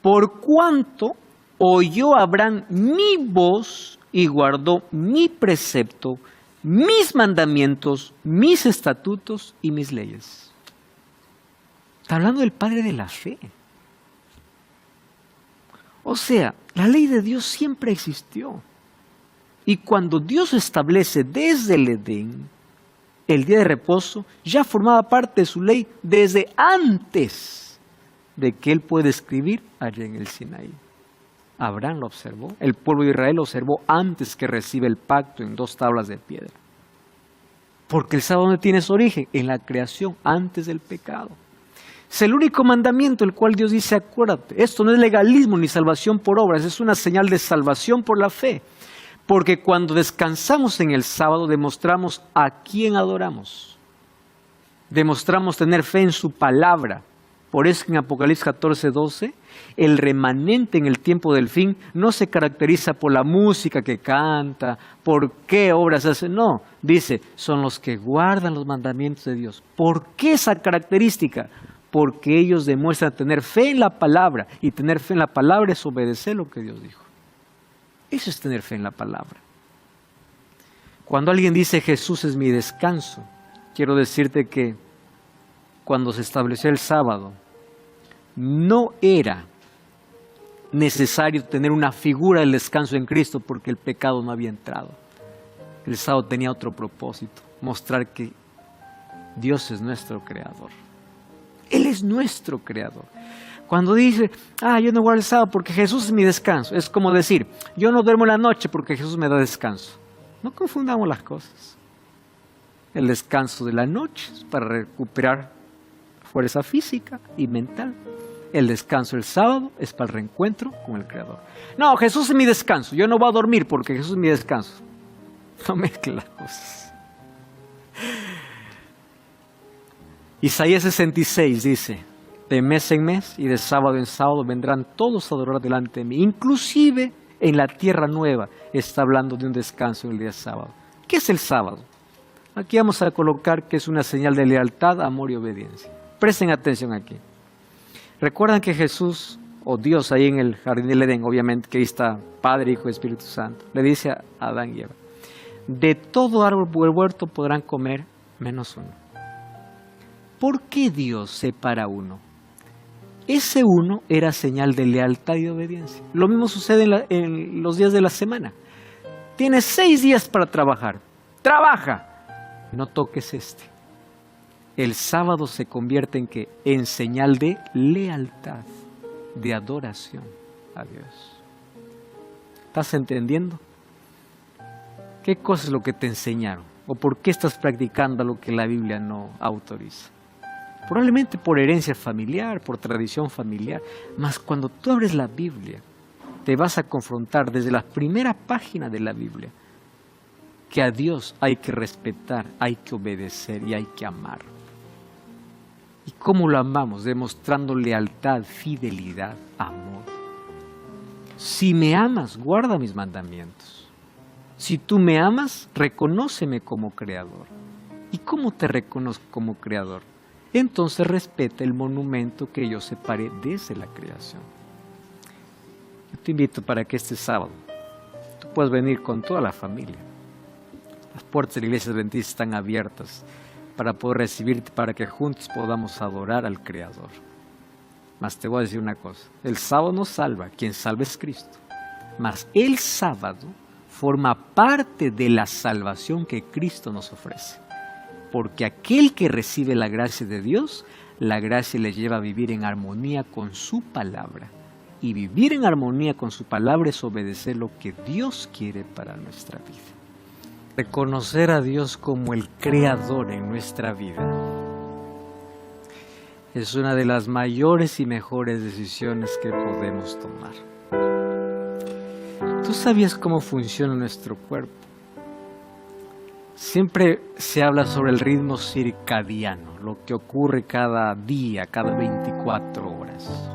Por cuanto oyó Abraham mi voz y guardó mi precepto, mis mandamientos, mis estatutos y mis leyes. Está hablando del padre de la fe. O sea, la ley de Dios siempre existió. Y cuando Dios establece desde el Edén el día de reposo, ya formaba parte de su ley desde antes de que Él pueda escribir allá en el Sinaí. Abraham lo observó, el pueblo de Israel lo observó antes que reciba el pacto en 2 tablas de piedra. Porque el sábado no tiene su origen en la creación, antes del pecado. Es el único mandamiento el cual Dios dice, acuérdate, esto no es legalismo ni salvación por obras, es una señal de salvación por la fe. Porque cuando descansamos en el sábado demostramos a quién adoramos. Demostramos tener fe en su palabra. Por eso en Apocalipsis 14:12, el remanente en el tiempo del fin no se caracteriza por la música que canta, por qué obras hace, no, dice, son los que guardan los mandamientos de Dios. ¿Por qué esa característica? Porque ellos demuestran tener fe en la palabra, y tener fe en la palabra es obedecer lo que Dios dijo. Eso es tener fe en la palabra. Cuando alguien dice Jesús es mi descanso, quiero decirte que cuando se estableció el sábado, no era necesario tener una figura del descanso en Cristo porque el pecado no había entrado. El sábado tenía otro propósito, mostrar que Dios es nuestro creador. Él es nuestro creador. Cuando dice, yo no guardo el sábado porque Jesús es mi descanso, es como decir, yo no duermo en la noche porque Jesús me da descanso. No confundamos las cosas. El descanso de la noche es para recuperar fuerza física y mental. El descanso del sábado es para el reencuentro con el Creador. No, Jesús es mi descanso. Yo no voy a dormir porque Jesús es mi descanso. No mezclen las cosas. Isaías 66 dice, de mes en mes y de sábado en sábado vendrán todos a adorar delante de mí. Inclusive en la tierra nueva está hablando de un descanso en el día sábado. ¿Qué es el sábado? Aquí vamos a colocar que es una señal de lealtad, amor y obediencia. Presten atención aquí. Recuerdan que Jesús, o Dios ahí en el jardín del Edén, obviamente, que ahí está Padre, Hijo y Espíritu Santo, le dice a Adán y Eva, de todo árbol del huerto podrán comer menos uno. ¿Por qué Dios separa uno? Ese uno era señal de lealtad y obediencia. Lo mismo sucede en los días de la semana. Tienes 6 días para trabajar. ¡Trabaja! No toques este. El sábado se convierte en ¿qué? En señal de lealtad, de adoración a Dios. ¿Estás entendiendo? ¿Qué cosa es lo que te enseñaron? ¿O por qué estás practicando lo que la Biblia no autoriza? Probablemente por herencia familiar, por tradición familiar. Mas cuando tú abres la Biblia, te vas a confrontar desde la primera página de la Biblia que a Dios hay que respetar, hay que obedecer y hay que amar. ¿Y cómo lo amamos? Demostrando lealtad, fidelidad, amor. Si me amas, guarda mis mandamientos. Si tú me amas, reconóceme como creador. ¿Y cómo te reconozco como creador? Entonces respeta el monumento que yo separé desde la creación. Yo te invito para que este sábado tú puedas venir con toda la familia. Las puertas de la iglesia adventista están abiertas para poder recibirte, para que juntos podamos adorar al Creador. Mas te voy a decir una cosa, el sábado no salva, quien salva es Cristo. Mas el sábado forma parte de la salvación que Cristo nos ofrece. Porque aquel que recibe la gracia de Dios, la gracia le lleva a vivir en armonía con su palabra. Y vivir en armonía con su palabra es obedecer lo que Dios quiere para nuestra vida. Reconocer a Dios como el creador en nuestra vida es una de las mayores y mejores decisiones que podemos tomar. ¿Tú sabías cómo funciona nuestro cuerpo? Siempre se habla sobre el ritmo circadiano, lo que ocurre cada día, cada 24 horas.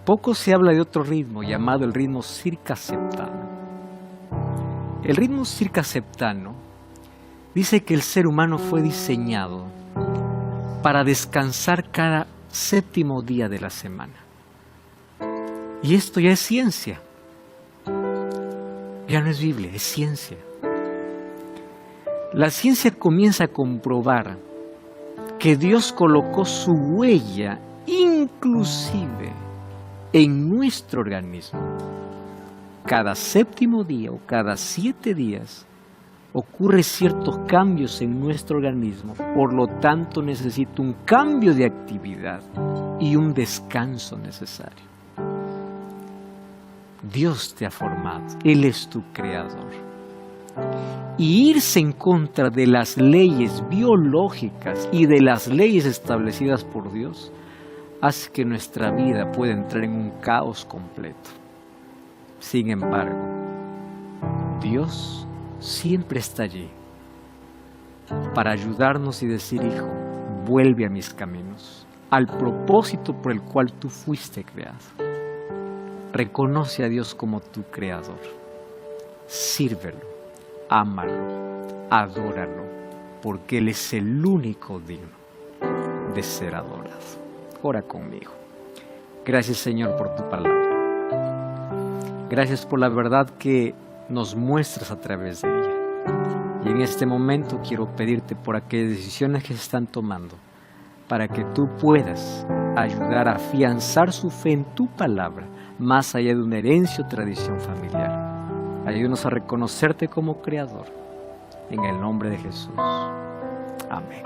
Poco se habla de otro ritmo llamado el ritmo circaseptano. El ritmo circaseptano dice que el ser humano fue diseñado para descansar cada 7º día de la semana. Y esto ya es ciencia. Ya no es Biblia, es ciencia. La ciencia comienza a comprobar que Dios colocó su huella inclusive en nuestro organismo. Cada 7º día o cada 7 días ocurre ciertos cambios en nuestro organismo, por lo tanto necesita un cambio de actividad y un descanso necesario. Dios te ha formado, Él es tu creador. Y irse en contra de las leyes biológicas y de las leyes establecidas por Dios hace que nuestra vida pueda entrar en un caos completo. Sin embargo, Dios siempre está allí para ayudarnos y decir: hijo, vuelve a mis caminos, al propósito por el cual tú fuiste creado. Reconoce a Dios como tu creador. Sírvelo, ámalo, adóralo, porque Él es el único digno de ser adorado. Ora conmigo. Gracias, Señor, por tu palabra. Gracias por la verdad que nos muestras a través de ella. Y en este momento quiero pedirte por aquellas decisiones que se están tomando, para que tú puedas ayudar a afianzar su fe en tu palabra, más allá de una herencia o tradición familiar. Ayúdanos a reconocerte como creador, en el nombre de Jesús. Amén.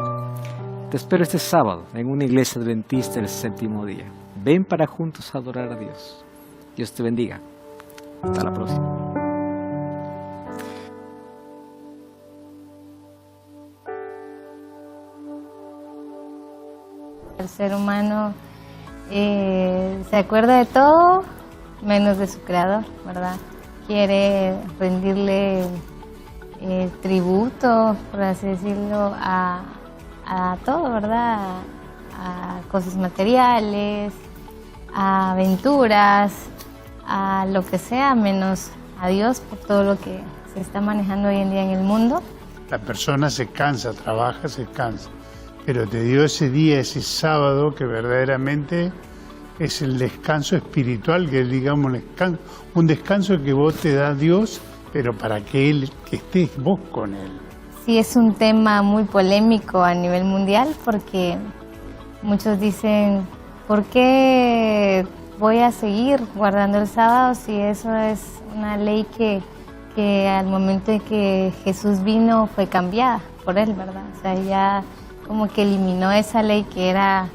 Te espero este sábado en una iglesia adventista del séptimo día. Ven para juntos adorar a Dios. Dios te bendiga. Hasta la próxima. El ser humano se acuerda de todo menos de su creador, ¿verdad? Quiere rendirle tributo, por así decirlo, a todo, ¿verdad? A cosas materiales, a aventuras, a lo que sea, menos a Dios por todo lo que se está manejando hoy en día en el mundo. La persona se cansa, trabaja, se cansa, pero te dio ese día, ese sábado, que verdaderamente es el descanso espiritual, que digamos un descanso que vos te da Dios, pero para que Él, que estés vos con Él. Sí, es un tema muy polémico a nivel mundial, porque muchos dicen: ¿por qué voy a seguir guardando el sábado si eso es una ley que al momento de que Jesús vino fue cambiada por Él, ¿verdad? O sea, ya como que eliminó esa ley que era